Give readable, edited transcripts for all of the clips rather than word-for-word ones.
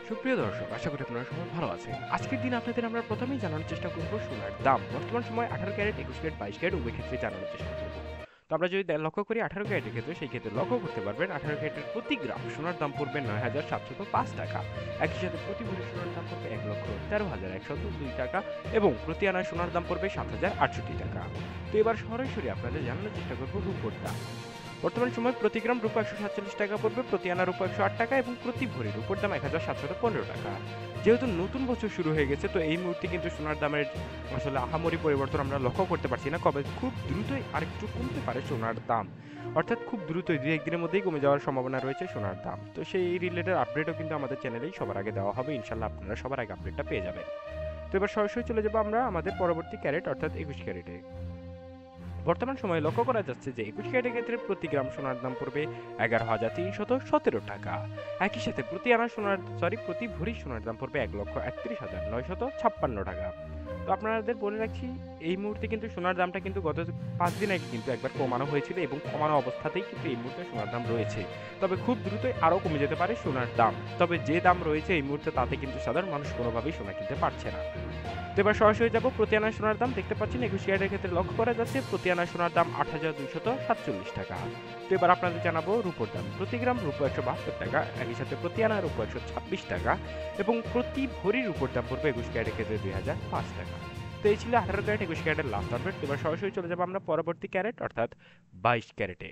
সুপ্রিয় দর্শক, আশা করি আপনারা সবাই ভালো আছেন। আজকের দিন আপনাদের আমরা প্রথমেই জানানোর চেষ্টা করব সোনার দাম। বর্তমান সময়ে 18 ক্যারেট, 21 ক্যারেট, 22 ক্যারেট উভয় ক্ষেত্রে জানানোর চেষ্টা করব। তো আমরা যদি লক্ষ্য করি 18 ক্যারেটের ক্ষেত্রে, সেই ক্ষেত্রে লক্ষ্য করতে পারবেন 18 ক্যারেটের প্রতি গ্রাম সোনার দাম পড়বে ৯,৭০৫ টাকা। একই সাথে প্রতি ভরি সোনার দাম পড়বে ১,১৩,১০২ টাকা এবং প্রতি আনা সোনার দাম পড়বে ৭,০৬৮ টাকা। তো এবার সরাসরি আপনাদের জানানোর চেষ্টা করব রূপোর দাম। বর্তমান সময় প্রতি গ্রাম রূপা ১৪৭ টাকা পড়বে, প্রতি আনা রূপা ১০৮ টাকা এবং প্রতি ভরি রূপোর দাম ১,৭১৫ টাকা। যেহেতু নতুন বছর শুরু হয়ে গেছে, তো এই মুহূর্তে কিন্তু সোনার দামের আসলে আহামরি পরিবর্তন আমরা লক্ষ্য করতে পারছি না। কবে খুব দ্রুতই আরেকটু কমতে পারে সোনার দাম, অর্থাৎ খুব দ্রুতই ২-১ দিনের মধ্যেই কমে যাওয়ার সম্ভাবনা রয়েছে সোনার দাম। তো সেই রিলেটেড আপডেটও কিন্তু আমাদের চ্যানেলেই সবার আগে দেওয়া হবে, ইনশাল্লাহ আপনারা সবার আগে আপডেটটা পেয়ে যাবেন। তো এবার সরাসরি চলে যাবো আমরা আমাদের পরবর্তী ক্যারেট অর্থাৎ ২১ ক্যারেটে। বর্তমান সময়ে লক্ষ্য করা যাচ্ছে যে ২১ ক্যারেটের ক্ষেত্রে প্রতি গ্রাম সোনার দাম পড়বে ১১,৩১৭ টাকা। একই সাথে প্রতি ভরি সোনার দাম পড়বে ১,৩১,৯৫৬ টাকা। তো আপনাদের বলে রাখছি, এই মুহূর্তে কিন্তু সোনার দামটা কিন্তু গত ৫ দিন আগে কিন্তু একবার কমানো হয়েছিল এবং কমানো অবস্থাতেই কিন্তু এই মুহূর্তে সোনার দাম রয়েছে। তবে খুব দ্রুতই আরও কমে যেতে পারে সোনার দাম। তবে যে দাম রয়েছে এই মুহূর্তে, তাতে কিন্তু সাধারণ মানুষ কোনোভাবেই সোনা কিনতে পারছে না। তো এবার সরাসরি যাবো প্রতি আনা সোনার দাম। দেখতে পাচ্ছেন ২১ ক্যারেটের ক্ষেত্রে লক্ষ্য করা যাচ্ছে প্রতি আনা সোনার দাম ৮,২৪৭ টাকা। তো এবার আপনাদের জানাবো রূপোর দাম। প্রতি গ্রাম রূপো ১৭২ টাকা, একই সাথে প্রতি আনা রূপো ১২৬ টাকা এবং প্রতি ভরি রূপোর দাম পড়বে ২১ ক্যারেটের ক্ষেত্রে ২,০০৫ টাকা। তো এই ছিল 18 ক্যারেট ২১ ক্যারেটের লাস্ট আপডেট। এবার সরাসরি চলে যাবো আমরা পরবর্তী ক্যারেট অর্থাৎ ২২ ক্যারেটে।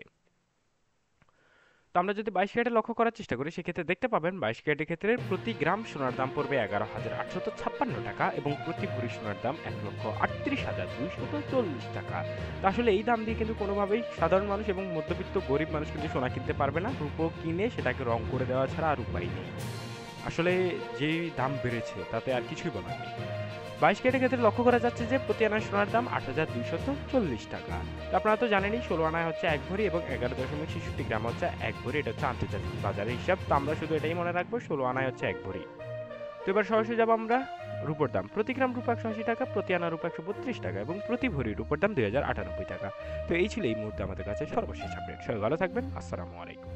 তো আমরা যদি ২২ ক্যারেটে লক্ষ্য করার চেষ্টা করি, সেক্ষেত্রে দেখতে পাবেন ২২ ক্যারেটের ক্ষেত্রে প্রতি গ্রাম সোনার দাম পড়বে ১১,৮৫৬ টাকা এবং প্রতি ভরি সোনার দাম ১,৩৮,২৪০ টাকা। তো আসলে এই দাম দিয়ে কিন্তু কোনোভাবেই সাধারণ মানুষ এবং মধ্যবিত্ত গরিব মানুষ কিন্তু সোনা কিনতে পারবে না। রূপো কিনে সেটাকে রং করে দেওয়া ছাড়া আর উপায় নেই। আসলে যেই দাম বেড়েছে তাতে আর কিছুই বলার নেই। ২২ ক্যারেটের ক্ষেত্রে লক্ষ্য করা যাচ্ছে যে প্রতি আনার সোনার দাম ৮,২৪০ টাকা। তো আপনারা তো জানেনই ১৬ আনায় হচ্ছে ১ ভরি এবং ১১,৬৬ গ্রাম হচ্ছে ১ ভরি। এটা হচ্ছে আন্তর্জাতিক বাজারের হিসাব। তো আমরা শুধু এটাই মনে রাখবো ১৬ আনায় হচ্ছে ১ ভরি। তো এবার সরাসরি যাবো আমরা রূপোর দাম। প্রতি গ্রাম রূপা ১৮০ টাকা, প্রতি আনা রূপা ১৩২ টাকা এবং প্রতি ভরি রূপোর দাম ২,০৯৮ টাকা। তো এই ছিল এই মুহূর্তে আমাদের কাছে সর্বশেষ আপডেট। সবাই ভালো থাকবেন। আসসালামু আলাইকুম।